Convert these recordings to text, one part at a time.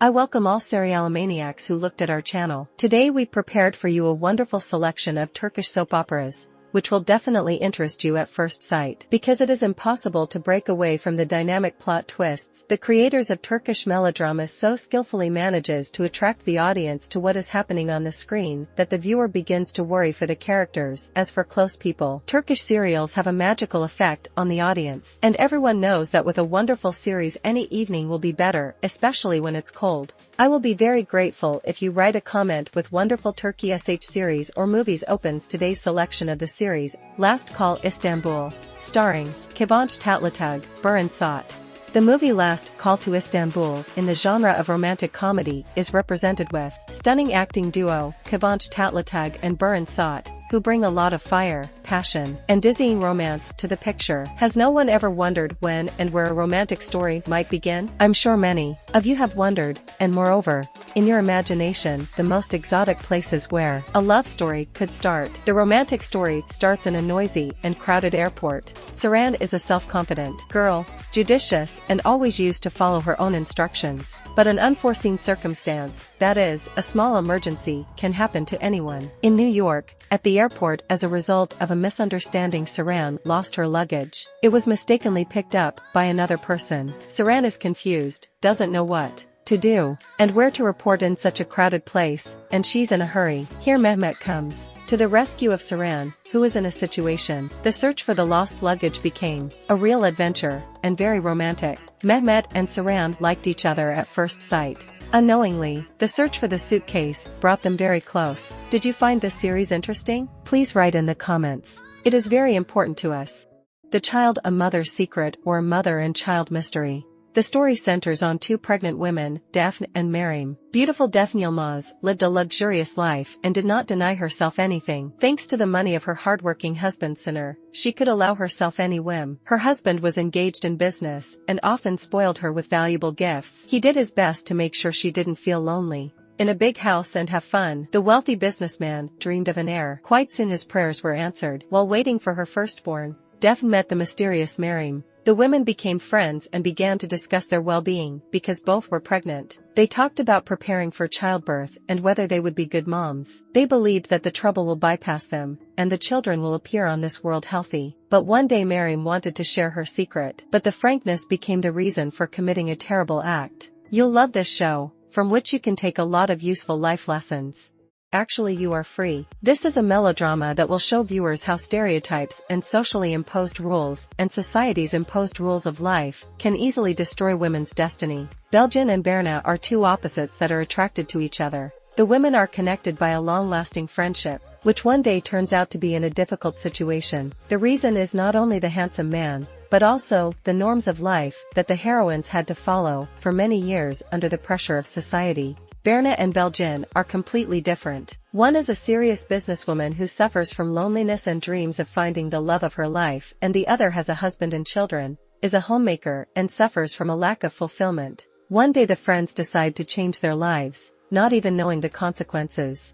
I welcome all serialomaniacs who looked at our channel. Today we prepared for you a wonderful selection of Turkish soap operas, which will definitely interest you at first sight. Because it is impossible to break away from the dynamic plot twists, the creators of Turkish melodramas so skillfully manages to attract the audience to what is happening on the screen that the viewer begins to worry for the characters. As for close people, Turkish serials have a magical effect on the audience, and everyone knows that with a wonderful series any evening will be better, especially when it's cold. I will be very grateful if you write a comment with wonderful Turkish series or movies. Opens today's selection of the series, Last Call Istanbul, starring Kıvanç Tatlıtuğ, Burhan Saat. The movie Last Call to Istanbul, in the genre of romantic comedy, is represented with stunning acting duo, Kıvanç Tatlıtuğ and Burhan Saat, who bring a lot of fire, passion, and dizzying romance to the picture. Has no one ever wondered when and where a romantic story might begin? I'm sure many of you have wondered, and moreover, in your imagination, the most exotic places where a love story could start. The romantic story starts in a noisy and crowded airport. Saran is a self-confident girl, judicious and always used to follow her own instructions. But an unforeseen circumstance, that is, a small emergency, can happen to anyone. In New York, at the airport, as a result of a misunderstanding, Saran lost her luggage. It was mistakenly picked up by another person. Saran is confused, doesn't know what to do and where to report in such a crowded place, and she's in a hurry. Here Mehmet comes to the rescue of Saran, who is in a situation. The search for the lost luggage became a real adventure, and very romantic. Mehmet and Saran liked each other at first sight. Unknowingly, the search for the suitcase brought them very close. Did you find this series interesting? Please write in the comments. It is very important to us. The Child, a Mother's Secret, or a Mother and Child Mystery. The story centers on two pregnant women, Daphne and Meryem. Beautiful Daphne Yılmaz lived a luxurious life and did not deny herself anything. Thanks to the money of her hardworking husband Şener, she could allow herself any whim. Her husband was engaged in business and often spoiled her with valuable gifts. He did his best to make sure she didn't feel lonely in a big house and have fun. The wealthy businessman dreamed of an heir. Quite soon his prayers were answered. While waiting for her firstborn, Daphne met the mysterious Meryem. The women became friends and began to discuss their well-being because both were pregnant. They talked about preparing for childbirth and whether they would be good moms. They believed that the trouble will bypass them, and the children will appear on this world healthy. But one day Meryem wanted to share her secret, but the frankness became the reason for committing a terrible act. You'll love this show, from which you can take a lot of useful life lessons. Actually, you are free. This is a melodrama that will show viewers how stereotypes and socially imposed rules and society's imposed rules of life can easily destroy women's destiny. Belgin and Berna are two opposites that are attracted to each other. The women are connected by a long-lasting friendship, which one day turns out to be in a difficult situation. The reason is not only the handsome man, but also the norms of life that the heroines had to follow for many years under the pressure of society. Berna and Belgin are completely different. One is a serious businesswoman who suffers from loneliness and dreams of finding the love of her life, and the other has a husband and children, is a homemaker, and suffers from a lack of fulfillment. One day the friends decide to change their lives, not even knowing the consequences.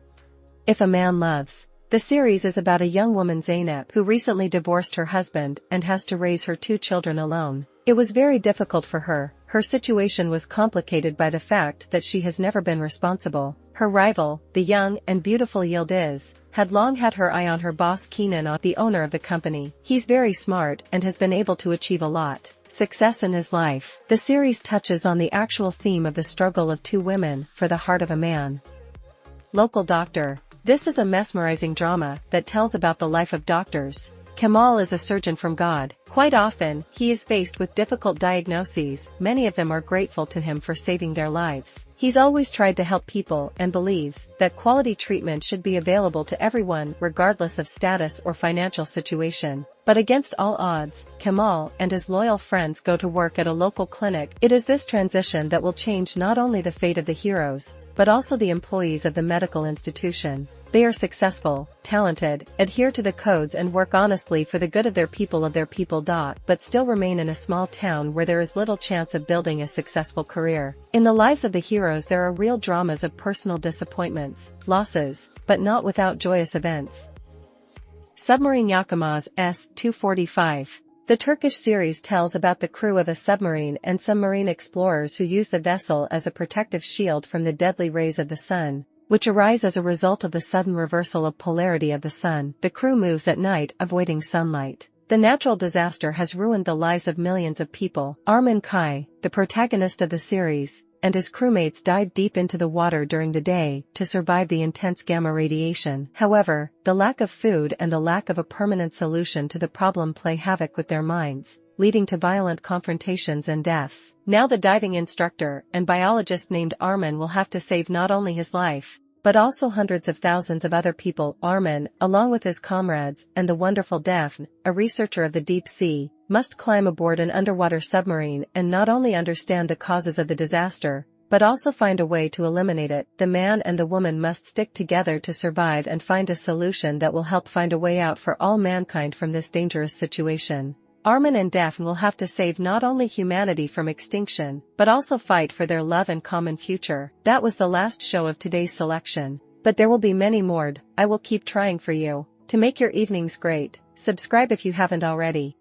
If a Man Loves. The series is about a young woman, Zeynep, who recently divorced her husband and has to raise her two children alone. It was very difficult for her. Her situation was complicated by the fact that she has never been responsible. Her rival, the young and beautiful Yıldız, had long had her eye on her boss Kenan, the owner of the company. He's very smart and has been able to achieve a lot success in his life. The series touches on the actual theme of the struggle of two women for the heart of a man. Local Doctor. This is a mesmerizing drama that tells about the life of doctors. Kemal is a surgeon from God. Quite often, he is faced with difficult diagnoses. Many of them are grateful to him for saving their lives. He's always tried to help people and believes that quality treatment should be available to everyone regardless of status or financial situation. But against all odds, Kemal and his loyal friends go to work at a local clinic. It is this transition that will change not only the fate of the heroes, but also the employees of the medical institution. They are successful, talented, adhere to the codes and work honestly for the good of their people, but still remain in a small town where there is little chance of building a successful career. In the lives of the heroes there are real dramas of personal disappointments, losses, but not without joyous events. Submarine Yakamoz S. 245. The Turkish series tells about the crew of a submarine and some marine explorers who use the vessel as a protective shield from the deadly rays of the sun, which arise as a result of the sudden reversal of polarity of the sun. The crew moves at night, avoiding sunlight. The natural disaster has ruined the lives of millions of people. Arman Kai, the protagonist of the series, and his crewmates dive deep into the water during the day to survive the intense gamma radiation. However, the lack of food and the lack of a permanent solution to the problem play havoc with their minds, leading to violent confrontations and deaths. Now the diving instructor and biologist named Arman will have to save not only his life, but also hundreds of thousands of other people. Arman, along with his comrades and the wonderful Daphne, a researcher of the deep sea, must climb aboard an underwater submarine and not only understand the causes of the disaster, but also find a way to eliminate it. The man and the woman must stick together to survive and find a solution that will help find a way out for all mankind from this dangerous situation. Arman and Daphne will have to save not only humanity from extinction, but also fight for their love and common future. That was the last show of today's selection, but there will be many more. I will keep trying for you. To make your evenings great, subscribe if you haven't already.